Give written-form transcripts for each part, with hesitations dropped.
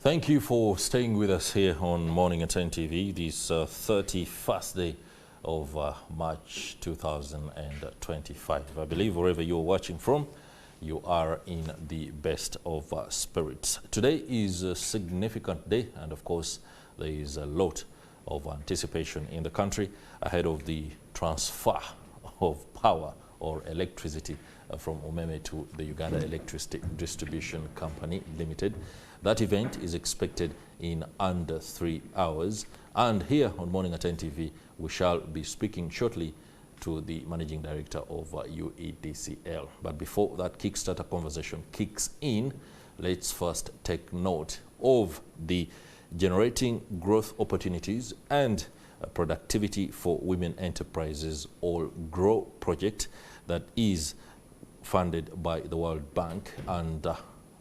Thank you for staying with us here on MorningAtNTV this 31st day of March 2025. I believe wherever you're watching from, you are in the best of spirits. Today is a significant day, and of course there is a lot of anticipation in the country ahead of the transfer of power or electricity from Umeme to the Uganda Electricity Distribution Company Limited. That event is expected in under 3 hours. And here on MorningAtNTV, we shall be speaking shortly to the Managing Director of UEDCL. But before that Kickstarter conversation kicks in, let's first take note of the Generating Growth Opportunities and Productivity for Women Enterprises, or GROW project, that is funded by the World Bank and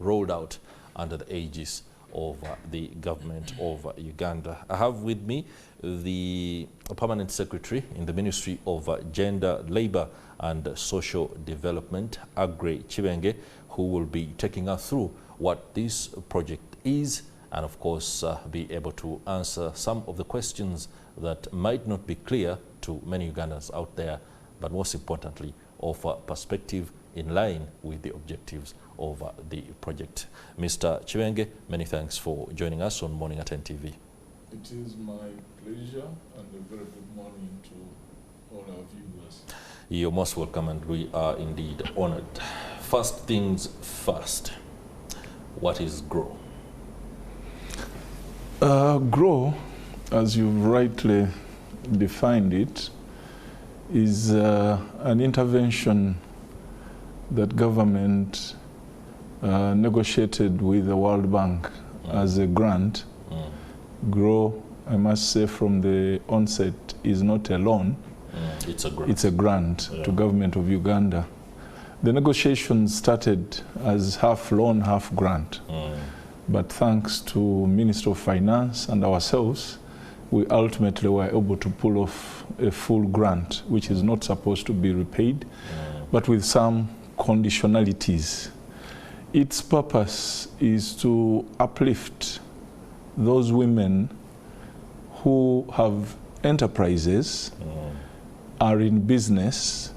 rolled out under the aegis of the government of Uganda. I have with me the Permanent Secretary in the Ministry of Gender, Labour and Social Development, Aggrey Chibenge, who will be taking us through what this project is and of course be able to answer some of the questions that might not be clear to many Ugandans out there, but most importantly offer perspective in line with the objectives of the project. Mr. Chibenge, many thanks for joining us on MorningAtNTV. It is my pleasure, and a very good morning to all our viewers. You're most welcome, and we are indeed honored. First things first, what is GROW? GROW, as you've rightly defined it, is an intervention that government negotiated with the World Bank as a grant. GROW, I must say from the onset, is not a loan. It's a grant. It's a grant to government of Uganda. The negotiations started as half loan, half grant. But thanks to Minister of Finance and ourselves, we ultimately were able to pull off a full grant, which is not supposed to be repaid, but with some conditionalities. Its purpose is to uplift those women who have enterprises, are in business,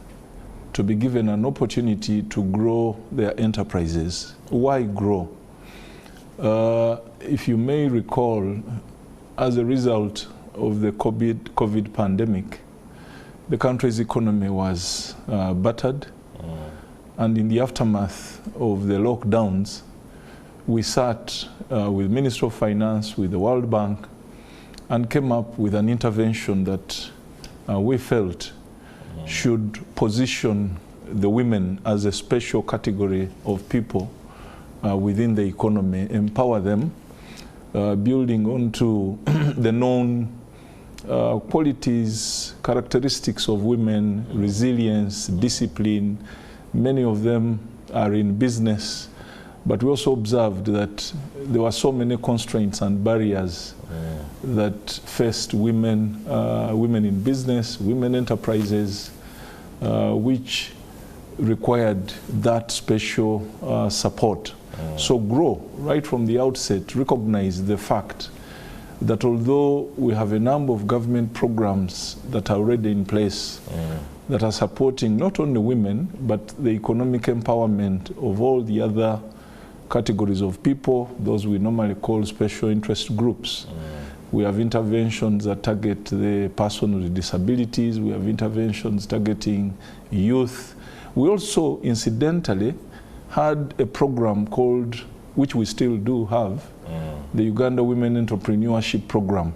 to be given an opportunity to grow their enterprises. Why grow? If you may recall, as a result of the COVID pandemic, the country's economy was battered. And in the aftermath of the lockdowns, we sat with Minister of Finance, with the World Bank, and came up with an intervention that we felt should position the women as a special category of people within the economy, empower them, building onto the known qualities, characteristics of women, resilience, discipline. Many of them are in business, but we also observed that there were so many constraints and barriers that faced women, women in business, women enterprises, which required that special support. So GROW, right from the outset, recognized the fact that although we have a number of government programs that are already in place that are supporting not only women, but the economic empowerment of all the other categories of people, those we normally call special interest groups. We have interventions that target the person with disabilities. We have interventions targeting youth. We also, incidentally, had a program called, which we still do have, the Uganda Women Entrepreneurship Program.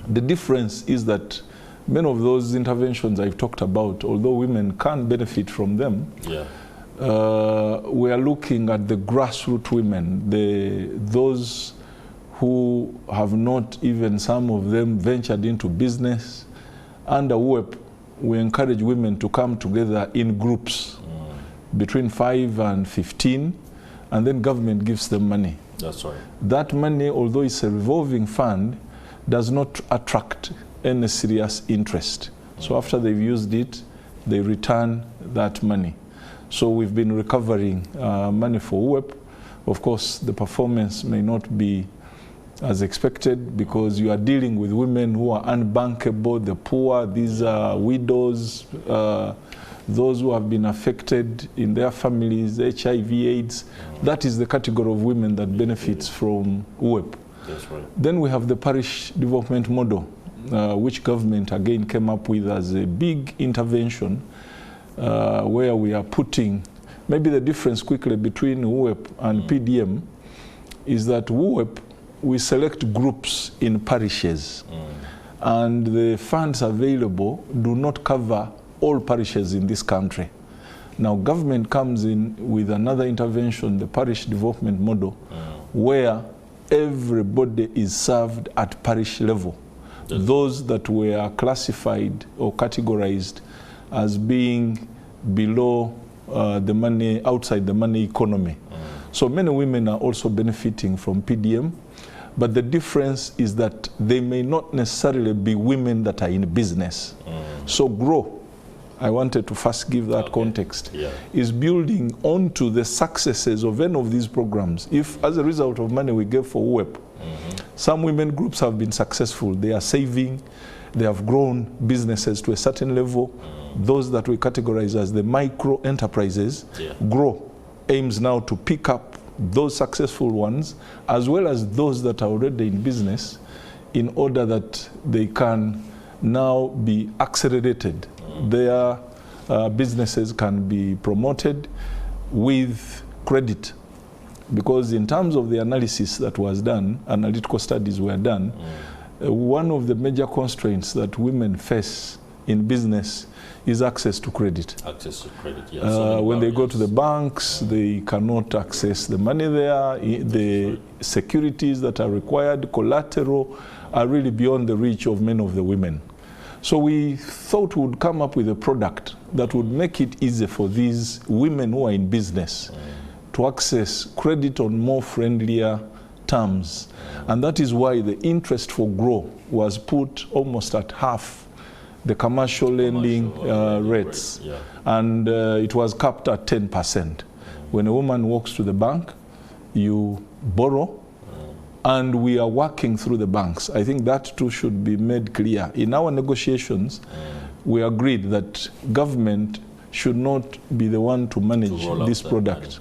The difference is that many of those interventions I've talked about, although women can benefit from them, we are looking at the grassroots women, those who have not even, some of them, ventured into business. Under WEP, we encourage women to come together in groups between 5 and 15, and then government gives them money. That's right. That money, although it's a revolving fund, does not attract any serious interest. So after they've used it, they return that money. So we've been recovering money for WEP. Of course, the performance may not be as expected because you are dealing with women who are unbankable, the poor, these are widows, those who have been affected in their families, HIV, AIDS. That is the category of women that benefits from UWEP. That's right. Then we have the parish development model, which government again came up with as a big intervention, where we are putting, maybe the difference quickly between UWEP and PDM is that UWEP, we select groups in parishes, and the funds available do not cover all parishes in this country. Now government comes in with another intervention, the parish development model, where everybody is served at parish level. Those that were classified or categorized as being below the money, outside the money economy. So many women are also benefiting from PDM, but the difference is that they may not necessarily be women that are in business. So GROW, I wanted to first give that context, is building onto the successes of any of these programs. If as a result of money we gave for UWEP, some women groups have been successful, they are saving, they have grown businesses to a certain level, those that we categorize as the micro enterprises, GROW aims now to pick up those successful ones as well as those that are already in business in order that they can now be accelerated. Their businesses can be promoted with credit, because in terms of the analysis that was done, analytical studies were done, one of the major constraints that women face in business is access to credit. Access to credit, yes. When they go to the banks, they cannot access the money there. The securities that are required, collateral, are really beyond the reach of many of the women. So we thought we would come up with a product that would make it easy for these women who are in business to access credit on more friendlier terms. And that is why the interest for GROW was put almost at half the commercial lending rates. And it was capped at 10%. When a woman walks to the bank, you borrow, and we are working through the banks. I think that too should be made clear. In our negotiations, we agreed that government should not be the one to manage this product.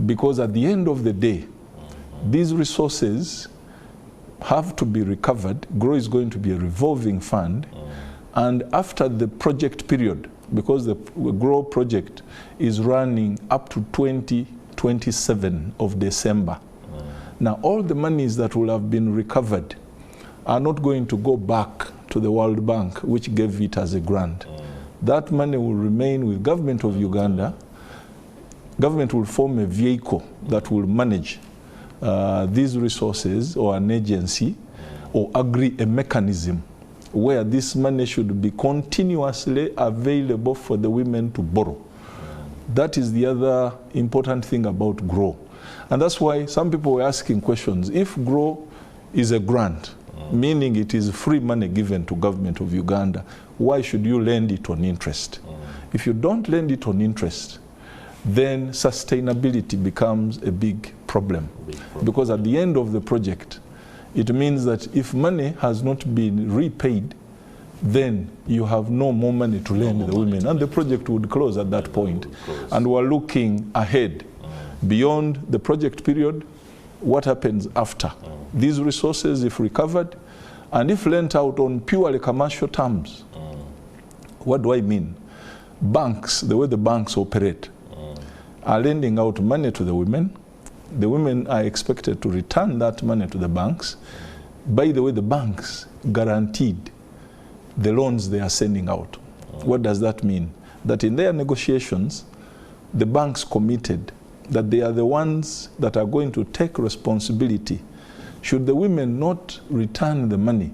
Because at the end of the day, these resources have to be recovered. GROW is going to be a revolving fund. And after the project period, because the GROW project is running up to 2027 of December. Now, all the monies that will have been recovered are not going to go back to the World Bank, which gave it as a grant. That money will remain with government of Uganda. Government will form a vehicle that will manage these resources, or an agency, or agree a mechanism where this money should be continuously available for the women to borrow. That is the other important thing about GROW. And that's why some people were asking questions. If GROW is a grant, meaning it is free money given to government of Uganda, why should you lend it on interest? If you don't lend it on interest, then sustainability becomes a big problem. Because at the end of the project, it means that if money has not been repaid, then you have no more money to lend the women, and the project would close at that point. And we're looking ahead. Beyond the project period, what happens after? These resources, if recovered, and if lent out on purely commercial terms. What do I mean? Banks, the way the banks operate, are lending out money to the women. The women are expected to return that money to the banks. By the way, the banks guaranteed the loans they are sending out. What does that mean? That in their negotiations, the banks committed that they are the ones that are going to take responsibility. Should the women not return the money,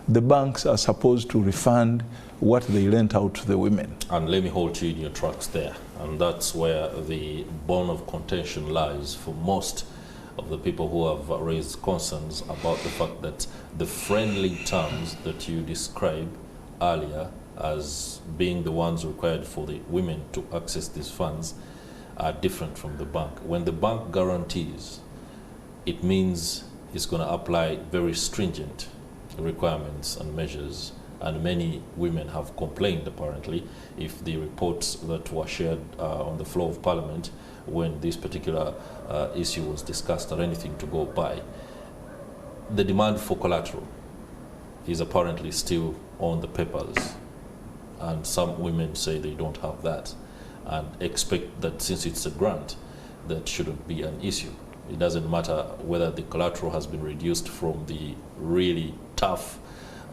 the banks are supposed to refund what they lent out to the women. And let me hold you in your tracks there. And that's where the bone of contention lies for most of the people who have raised concerns about the fact that the friendly terms that you described earlier as being the ones required for the women to access these funds are different from the bank. When the bank guarantees, it means it's going to apply very stringent requirements and measures, and many women have complained, apparently, if the reports that were shared on the floor of Parliament when this particular issue was discussed are anything to go by. The demand for collateral is apparently still on the papers, and some women say they don't have that and expect that since it's a grant, that shouldn't be an issue. It doesn't matter whether the collateral has been reduced from the really tough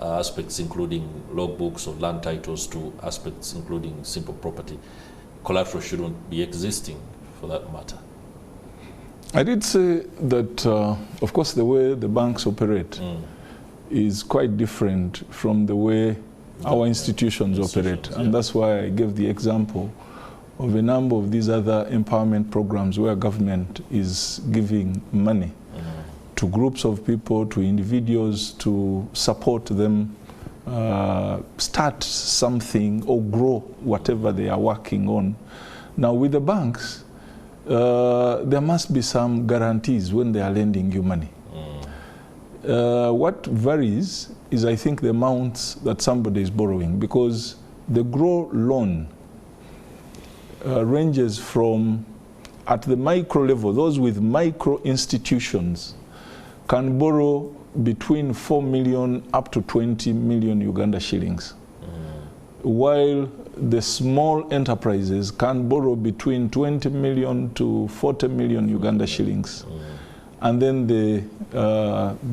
aspects including logbooks or land titles to aspects including simple property. Collateral shouldn't be existing for that matter. I did say that, of course, the way the banks operate is quite different from the way our institutions operate. And that's why I gave the example of a number of these other empowerment programs where government is giving money to groups of people, to individuals, to support them start something or grow whatever they are working on. Now with the banks, there must be some guarantees when they are lending you money. What varies is, I think, the amounts that somebody is borrowing, because the grow loan ranges from, at the micro level, those with micro institutions can borrow between 4 million up to 20 million Uganda shillings, while the small enterprises can borrow between 20 million to 40 million Uganda shillings. And then the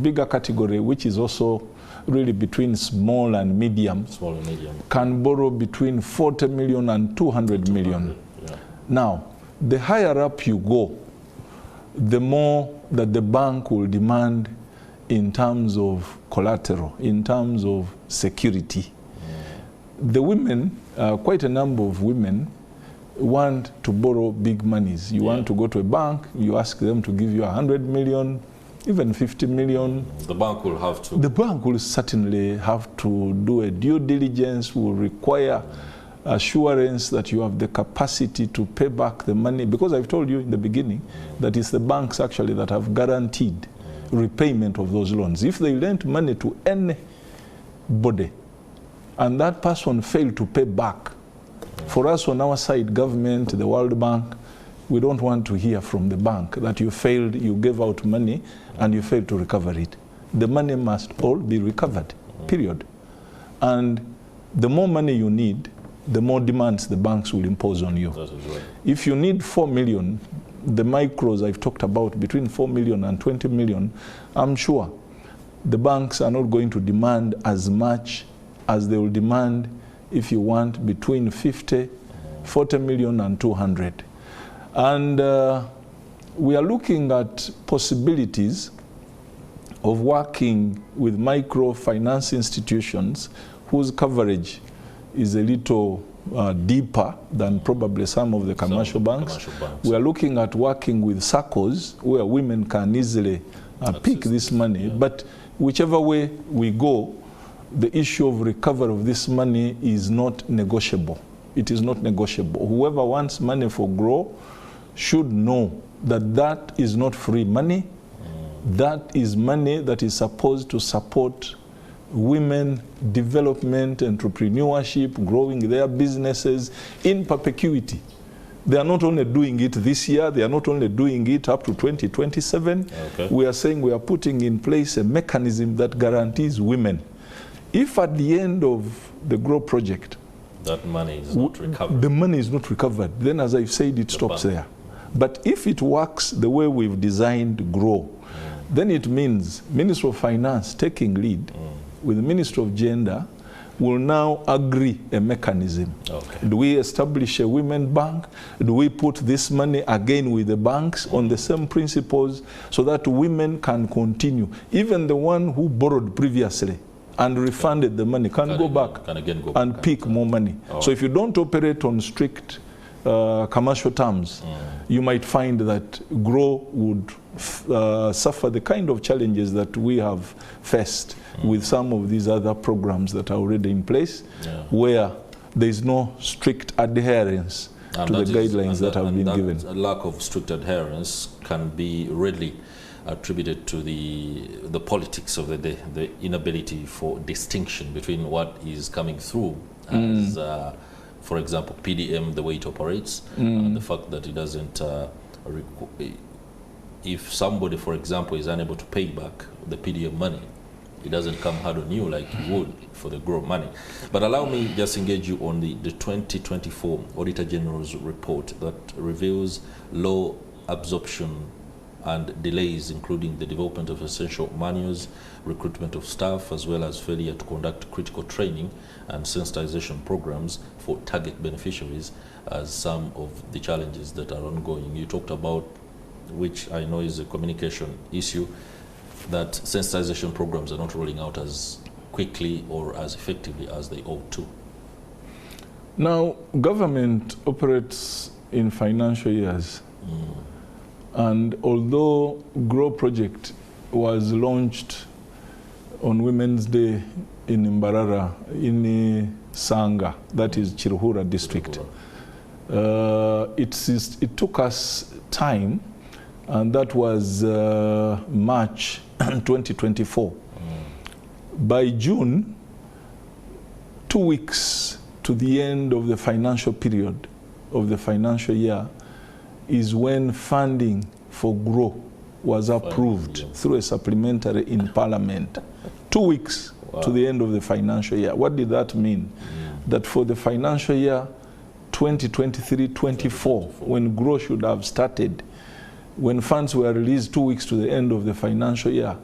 bigger category, which is also really between small and medium, can borrow between 40 million and 200 million. Yeah. Now, the higher up you go, the more that the bank will demand in terms of collateral, in terms of security. The women, quite a number of women, want to borrow big monies. You want to go to a bank, you ask them to give you 100 million, even 50 million. The bank will have to. The bank will certainly have to do a due diligence, will require assurance that you have the capacity to pay back the money, because I've told you in the beginning that it's the banks actually that have guaranteed repayment of those loans. If they lent money to anybody and that person failed to pay back, for us on our side, government, the World Bank, we don't want to hear from the bank that you failed, you gave out money and you failed to recover it. The money must all be recovered, period. And the more money you need, the more demands the banks will impose on you. That is right. If you need 4 million, the micros I've talked about, between 4 million and 20 million, I'm sure the banks are not going to demand as much as they will demand if you want between 50, 40 million and 200. And we are looking at possibilities of working with microfinance institutions whose coverage is a little deeper than probably some of the commercial banks. We are looking at working with SACCOs where women can easily pick this money. But whichever way we go, the issue of recovery of this money is not negotiable. It is not negotiable. Whoever wants money for grow should know that that is not free money. That is money that is supposed to support women development, entrepreneurship, growing their businesses in perpetuity. They are not only doing it this year, they are not only doing it up to 2027. Okay. We are saying we are putting in place a mechanism that guarantees women, if at the end of the GROW project, that money is not recovered, the money is not recovered, then as I've said, it stops there. But if it works the way we've designed GROW, then it means Minister of Finance taking lead with the Minister of Gender will now agree a mechanism. Okay. Do we establish a women bank? Do we put this money again with the banks on the same principles so that women can continue? Even the one who borrowed previously and refunded the money can go back and pick more money. So if you don't operate on strict commercial terms, you might find that GROW would suffer the kind of challenges that we have faced with some of these other programs that are already in place, where there is no strict adherence to the guidelines that have been given. A lack of strict adherence can be readily attributed to the politics of the day, the inability for distinction between what is coming through as, for example, PDM, the way it operates, and the fact that it doesn't, if somebody, for example, is unable to pay back the PDM money, it doesn't come hard on you like you would for the grow money. But allow me just engage you on the 2024 Auditor General's report that reveals low absorption and delays, including the development of essential manuals, recruitment of staff, as well as failure to conduct critical training and sensitization programs for target beneficiaries as some of the challenges that are ongoing. You talked about, which I know is a communication issue, that sensitization programs are not rolling out as quickly or as effectively as they ought to. Now, government operates in financial years. And although GROW project was launched on Women's Day in Mbarara, in Sanga, that is Chiruhura district, it took us time, and that was March 2024. By June, 2 weeks to the end of the financial period of the financial year, is when funding for GROW was approved through a supplementary in Parliament. 2 weeks to the end of the financial year. What did that mean? That for the financial year 2023-24, when GROW should have started, when funds were released 2 weeks to the end of the financial year,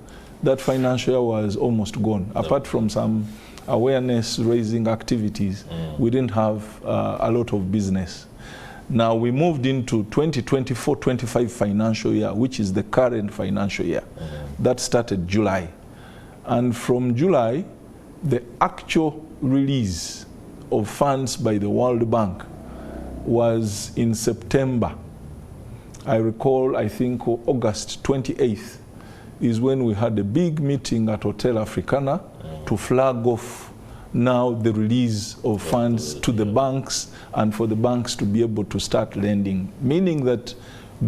that financial year was almost gone. Apart from some awareness raising activities, we didn't have a lot of business. Now we moved into 2024-25 financial year, which is the current financial year. That started July. And from July, the actual release of funds by the World Bank was in September. I recall, I think August 28th is when we had a big meeting at Hotel Africana to flag off now the release of funds to the banks and for the banks to be able to start lending, meaning that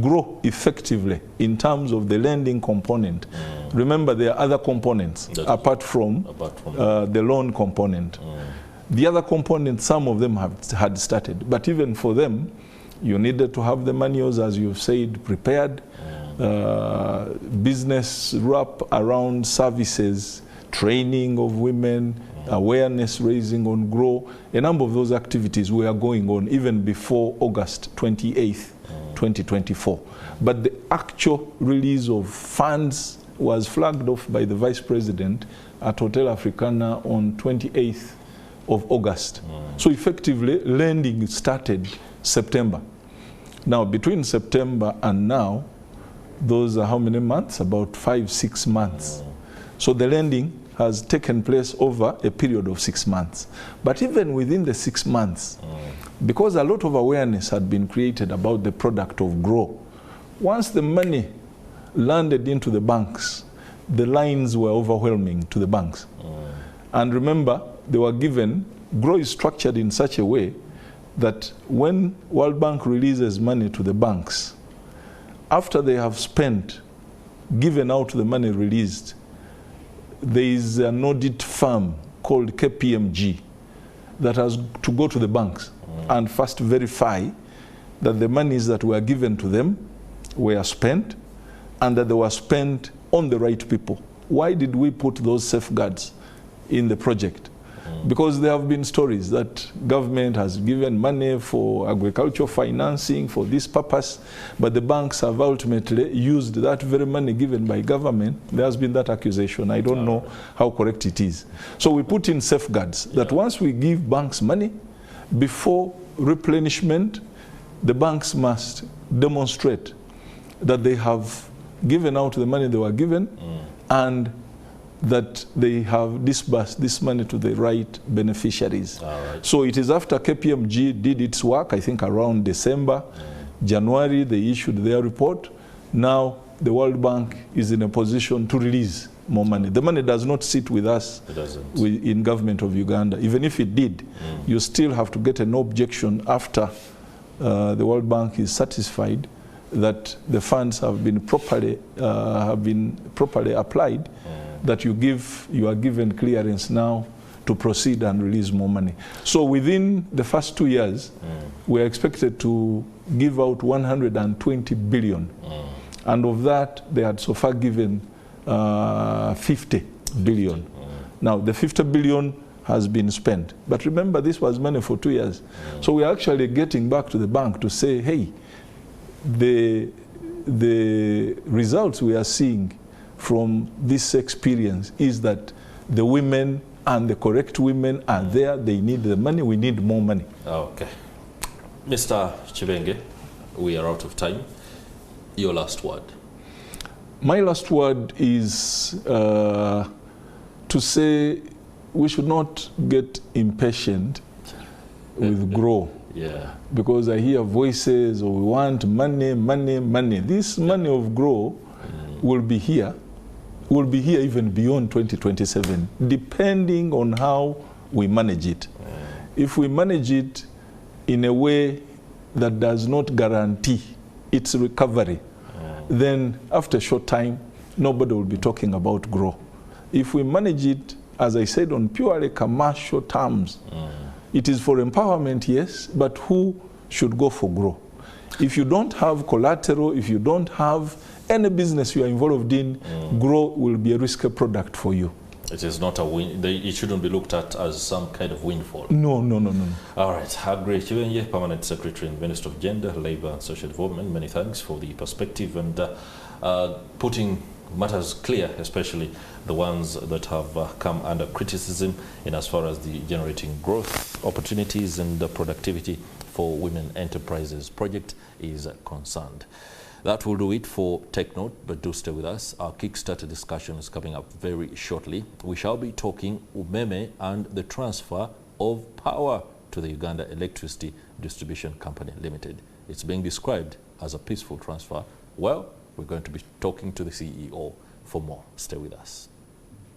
GROW effectively in terms of the lending component. Remember, there are other components apart from the loan component. The other components, some of them had started, but even for them, you needed to have the manuals, as you've said, prepared, business wrap around services, training of women, awareness raising on GROW. A number of those activities were going on even before August 28th, 2024. But the actual release of funds was flagged off by the Vice President at Hotel Africana on 28th of August. So effectively, lending started September. Now, between September and now, those are how many months? About 5-6 months. So the lending has taken place over a period of 6 months. But even within the 6 months, because a lot of awareness had been created about the product of GROW, once the money landed into the banks, the lines were overwhelming to the banks. And remember, they were given, GROW is structured in such a way that when World Bank releases money to the banks, after they have spent, given out the money released, there is an audit firm called KPMG that has to go to the banks and first verify that the monies that were given to them were spent and that they were spent on the right people. Why did we put those safeguards in the project? Because there have been stories that government has given money for agricultural financing for this purpose, but the banks have ultimately used that very money given by government. There has been that accusation. I don't know how correct it is. So we put in safeguards that once we give banks money, before replenishment, the banks must demonstrate that they have given out the money they were given and that they have disbursed this money to the right beneficiaries. So it is after KPMG did its work, I think around December, January, they issued their report. Now the World Bank is in a position to release more money. The money does not sit with us in government of Uganda. Even if it did, you still have to get an objection after the World Bank is satisfied that the funds have been properly applied, that you are given clearance now to proceed and release more money. So within the first 2 years, we are expected to give out 120 billion. And of that, they had so far given 50 billion. Now, the 50 billion has been spent. But remember, this was money for 2 years. So we are actually getting back to the bank to say, hey, the results we are seeing from this experience is that the women and the correct women are there. They need the money. We need more money. Okay. Mr. Chibenge, we are out of time. Your last word. My last word is to say we should not get impatient with grow. Yeah. Because I hear voices, we want money, money, money. This money of grow will be here even beyond 2027, depending on how we manage it. If we manage it in a way that does not guarantee its recovery, then after a short time, nobody will be talking about grow. If we manage it, as I said, on purely commercial terms, it is for empowerment, yes, but who should go for grow? If you don't have collateral, if you don't have any business you are involved in, grow will be a risky product for you. It is not a win. It shouldn't be looked at as some kind of windfall. No, no, no, no. All right. Hagre Chiwenye, Permanent Secretary and Minister of Gender, Labour and Social Development, many thanks for the perspective and putting matters clear, especially the ones that have come under criticism in as far as the generating growth opportunities and productivity for women enterprises project is concerned. That will do it for Tech Note, but do stay with us. Our Kickstarter discussion is coming up very shortly. We shall be talking Umeme and the transfer of power to the Uganda Electricity Distribution Company Limited. It's being described as a peaceful transfer. Well, we're going to be talking to the CEO for more. Stay with us.